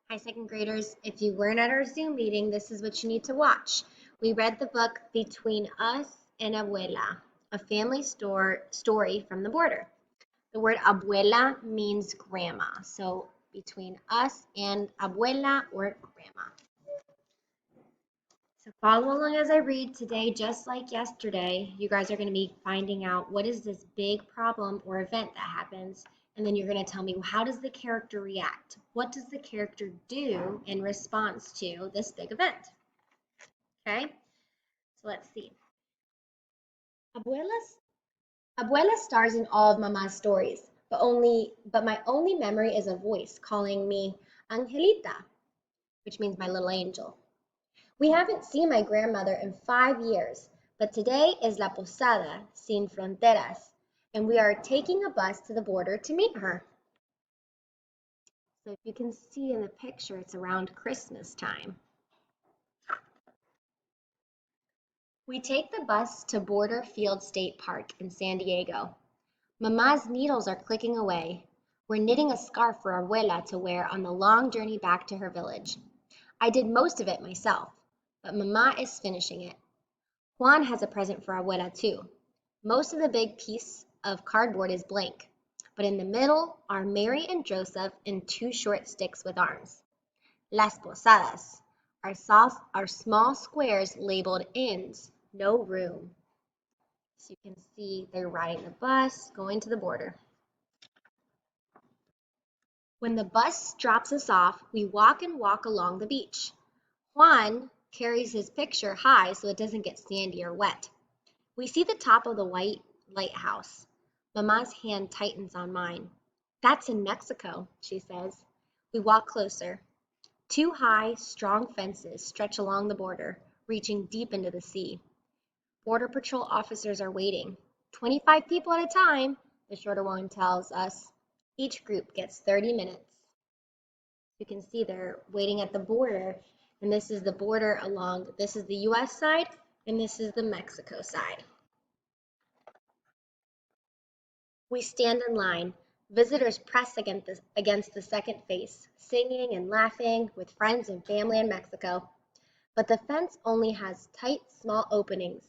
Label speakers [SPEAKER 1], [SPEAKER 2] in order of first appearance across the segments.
[SPEAKER 1] Hi, second graders. If you weren't at our Zoom meeting, this is what you need to watch. We read the book Between Us and Abuela, a family story from the border. The word abuela means grandma. So between us and abuela or grandma. So follow along as I read today, just like yesterday. You guys are going to be finding out what is this big problem or event that happens, and then you're going to tell me, well, how does the character react? What does the character do in response to this big event? Okay, so let's see. Abuela stars in all of Mama's stories, but my only memory is a voice calling me Angelita, which means my little angel. We haven't seen my grandmother in 5 years, but today is La Posada Sin Fronteras, and we are taking a bus to the border to meet her. So if you can see in the picture, it's around Christmas time. We take the bus to Border Field State Park in San Diego. Mama's needles are clicking away. We're knitting a scarf for Abuela to wear on the long journey back to her village. I did most of it myself, but Mama is finishing it. Juan has a present for Abuela too. Most of the big piece of cardboard is blank, but in the middle are Mary and Joseph in two short sticks with arms. Las Posadas are small squares labeled inns, no room. So you can see they're riding the bus, going to the border. When the bus drops us off, we walk along the beach. Juan carries his picture high so it doesn't get sandy or wet. We see the top of the white lighthouse. Mama's hand tightens on mine. That's in Mexico, she says. We walk closer. Two high, strong fences stretch along the border, reaching deep into the sea. Border Patrol officers are waiting. 25 people at a time, the shorter one tells us. Each group gets 30 minutes. You can see they're waiting at the border, and this is the border this is the US side, and this is the Mexico side. We stand in line. Visitors press against the second face, singing and laughing with friends and family in Mexico. But the fence only has tight, small openings.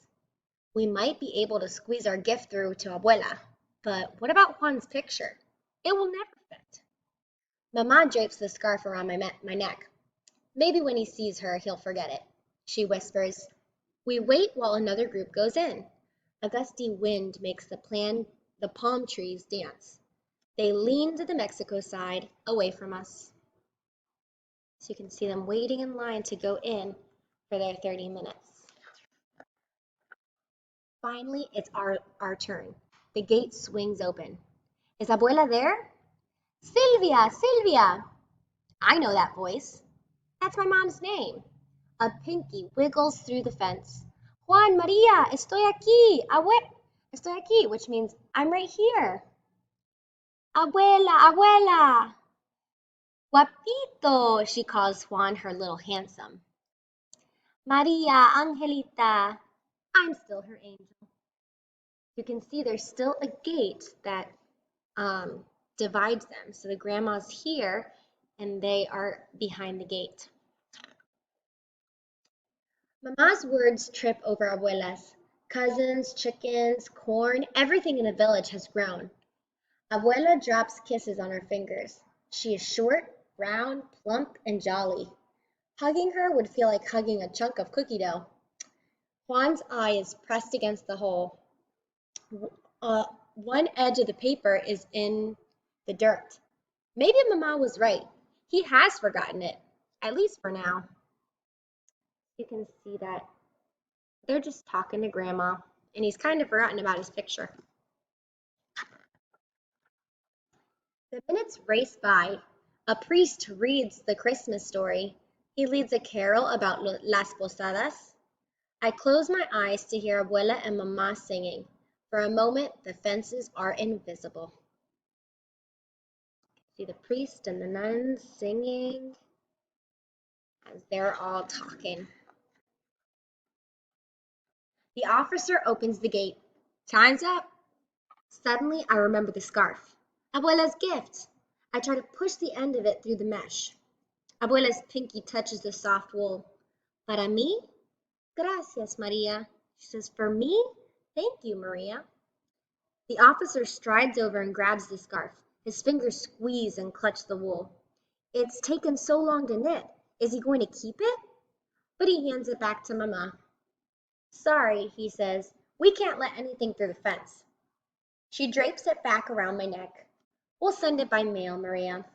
[SPEAKER 1] We might be able to squeeze our gift through to Abuela, but what about Juan's picture? It will never fit. Mama drapes the scarf around my neck. Maybe when he sees her, he'll forget it, she whispers. We wait while another group goes in. A gusty wind makes the palm trees dance. They lean to the Mexico side, away from us. So you can see them waiting in line to go in for their 30 minutes. Finally, it's our turn. The gate swings open. Is Abuela there? Sylvia, Sylvia! I know that voice. That's my mom's name. A pinky wiggles through the fence. Juan, Maria, estoy aquí. Estoy aquí, which means I'm right here. Abuela, abuela. Guapito, she calls Juan her little handsome. Maria, Angelita. I'm still her angel. You can see there's still a gate that divides them. So the grandma's here and they are behind the gate. Mama's words trip over Abuela's. Cousins, chickens, corn, everything in the village has grown. Abuela drops kisses on her fingers. She is short, brown, plump, and jolly. Hugging her would feel like hugging a chunk of cookie dough. Juan's eye is pressed against the hole. One edge of the paper is in the dirt. Maybe Mama was right. He has forgotten it, at least for now. You can see that they're just talking to Grandma, and he's kind of forgotten about his picture. The minutes race by. A priest reads the Christmas story. He leads a carol about Las Posadas. I close my eyes to hear Abuela and Mama singing. For a moment, the fences are invisible. See the priest and the nuns singing as they're all talking. The officer opens the gate. Time's up. Suddenly, I remember the scarf. Abuela's gift. I try to push the end of it through the mesh. Abuela's pinky touches the soft wool. Para mí? Gracias, Maria. She says, for me? Thank you, Maria. The officer strides over and grabs the scarf. His fingers squeeze and clutch the wool. It's taken so long to knit. Is he going to keep it? But he hands it back to Mama. Sorry, he says. We can't let anything through the fence. She drapes it back around my neck. We'll send it by mail, Maria.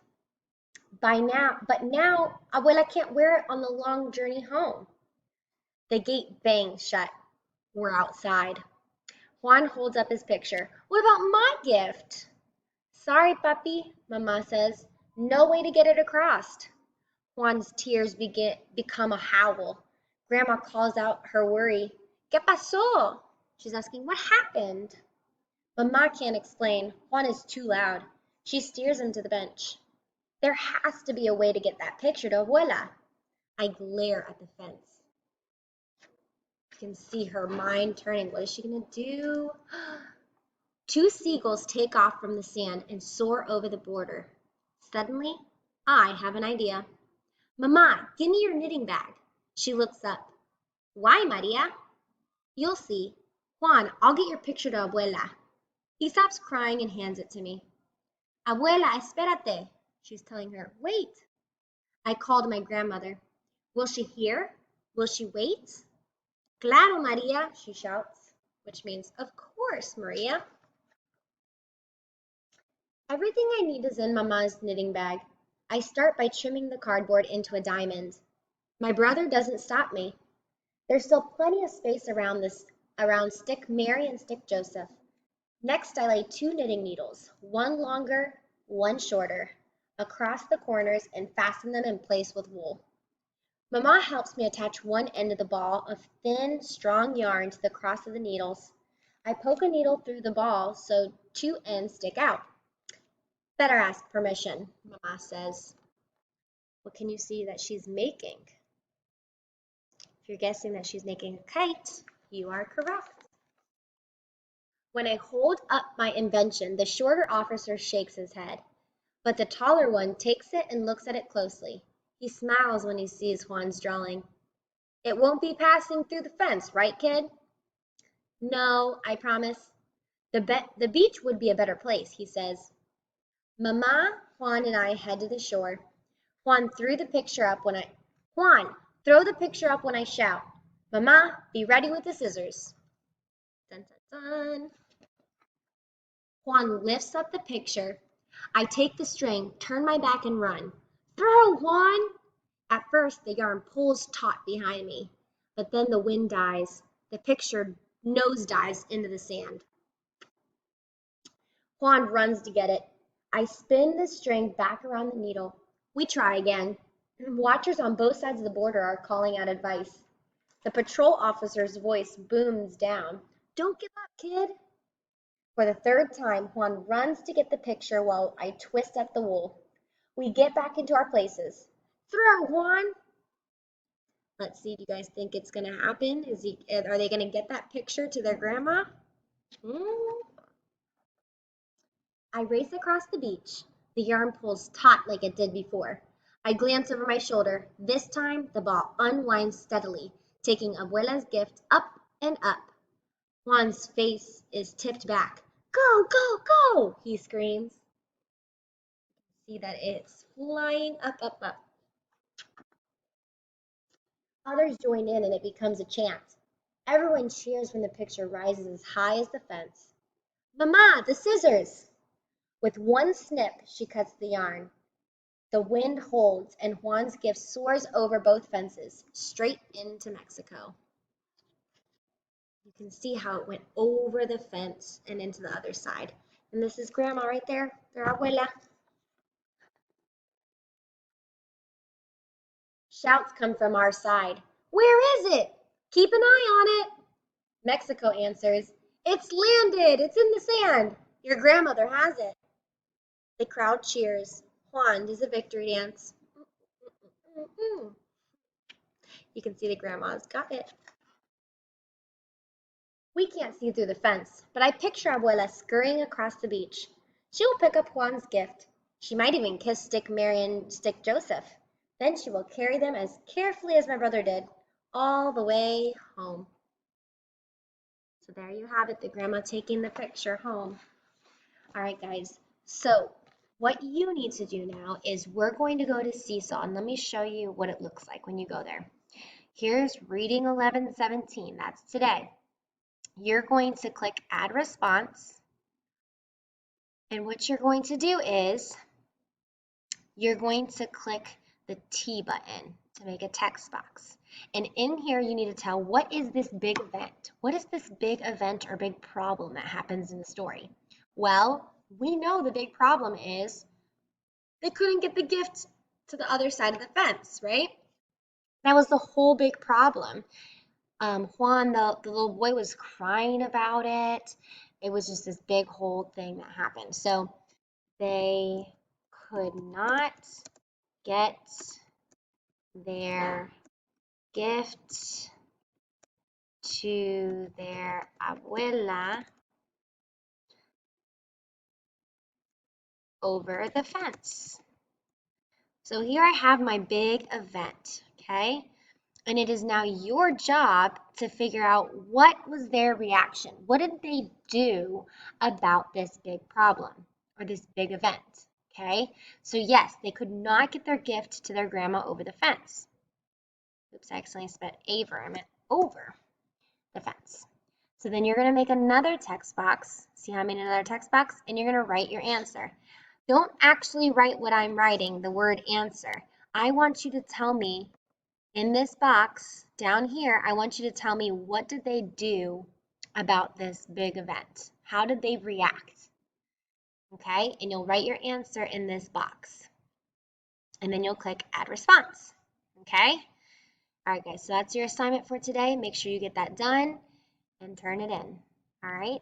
[SPEAKER 1] But now, Abuela can't wear it on the long journey home. The gate bangs shut. We're outside. Juan holds up his picture. What about my gift? Sorry, puppy, Mama says. No way to get it across. Juan's tears become a howl. Grandma calls out her worry. ¿Qué pasó? She's asking, what happened? Mama can't explain. Juan is too loud. She steers him to the bench. There has to be a way to get that picture to Abuela. I glare at the fence. You can see her mind turning. What is she going to do? Two seagulls take off from the sand and soar over the border. Suddenly, I have an idea. Mama, give me your knitting bag. She looks up. Why, Maria? You'll see. Juan, I'll get your picture to Abuela. He stops crying and hands it to me. Abuela, espérate. She's telling her, wait. I called my grandmother. Will she hear? Will she wait? Claro, Maria, she shouts, which means, of course, Maria. Everything I need is in Mama's knitting bag. I start by trimming the cardboard into a diamond. My brother doesn't stop me. There's still plenty of space around stick Mary and stick Joseph. Next, I lay two knitting needles, one longer, one shorter, across the corners and fasten them in place with wool. Mama helps me attach one end of the ball of thin, strong yarn to the cross of the needles. I poke a needle through the ball so two ends stick out. Better ask permission, Mama says. What can you see that she's making? If you're guessing that she's making a kite, you are correct. When I hold up my invention, the shorter officer shakes his head, but the taller one takes it and looks at it closely. He smiles when he sees Juan's drawing. It won't be passing through the fence, right, kid? No, I promise. The beach would be a better place, he says. Mama, Juan, and I head to the shore. Juan, throw the picture up when I shout. Mama, be ready with the scissors. Dun, dun, dun. Juan lifts up the picture. I take the string, turn my back, and run. Throw, Juan! At first, the yarn pulls taut behind me, but then the wind dies. The picture nosedives into the sand. Juan runs to get it. I spin the string back around the needle. We try again. Watchers on both sides of the border are calling out advice. The patrol officer's voice booms down. Don't give up, kid. For the third time, Juan runs to get the picture while I twist up the wool. We get back into our places. Throw, Juan! Let's see, do you guys think it's going to happen? Are they going to get that picture to their grandma? I race across the beach. The yarn pulls taut like it did before. I glance over my shoulder. This time, the ball unwinds steadily, taking Abuela's gift up and up. Juan's face is tipped back. Go, go, go, he screams. See that it's flying up, up, up. Others join in and it becomes a chant. Everyone cheers when the picture rises as high as the fence. Mama, the scissors! With one snip, she cuts the yarn. The wind holds and Juan's gift soars over both fences, straight into Mexico. You can see how it went over the fence and into the other side. And this is Grandma right there, their abuela. Shouts come from our side. Where is it? Keep an eye on it. Mexico answers, it's landed, it's in the sand. Your grandmother has it. The crowd cheers. Juan does a victory dance. You can see the grandma's got it. We can't see through the fence, but I picture Abuela scurrying across the beach. She will pick up Juan's gift. She might even kiss Stick Mary and Stick Joseph. Then she will carry them as carefully as my brother did, all the way home. So there you have it, the grandma taking the picture home. All right, guys. So what you need to do now is we're going to go to Seesaw, and let me show you what it looks like when you go there. Here's Reading 1117. That's today. You're going to click Add Response. And what you're going to do is you're going to click the T button to make a text box. And in here, you need to tell what is this big event? What is this big event or big problem that happens in the story? Well, we know the big problem is they couldn't get the gift to the other side of the fence, right? That was the whole big problem. Juan, the little boy, was crying about it. It was just this big whole thing that happened. So they could not get their gift to their abuela over the fence. So here I have my big event, okay? And it is now your job to figure out what was their reaction. What did they do about this big problem or this big event, okay? So yes, they could not get their gift to their grandma over the fence. Oops, I accidentally spelled over. I meant over the fence. So then you're going to make another text box. See how I made another text box? And you're going to write your answer. Don't actually write what I'm writing, the word answer. I want you to tell me in this box down here, I want you to tell me what did they do about this big event? How did they react? Okay, and you'll write your answer in this box. And then you'll click Add Response. Okay? All right, guys, so that's your assignment for today. Make sure you get that done and turn it in. All right?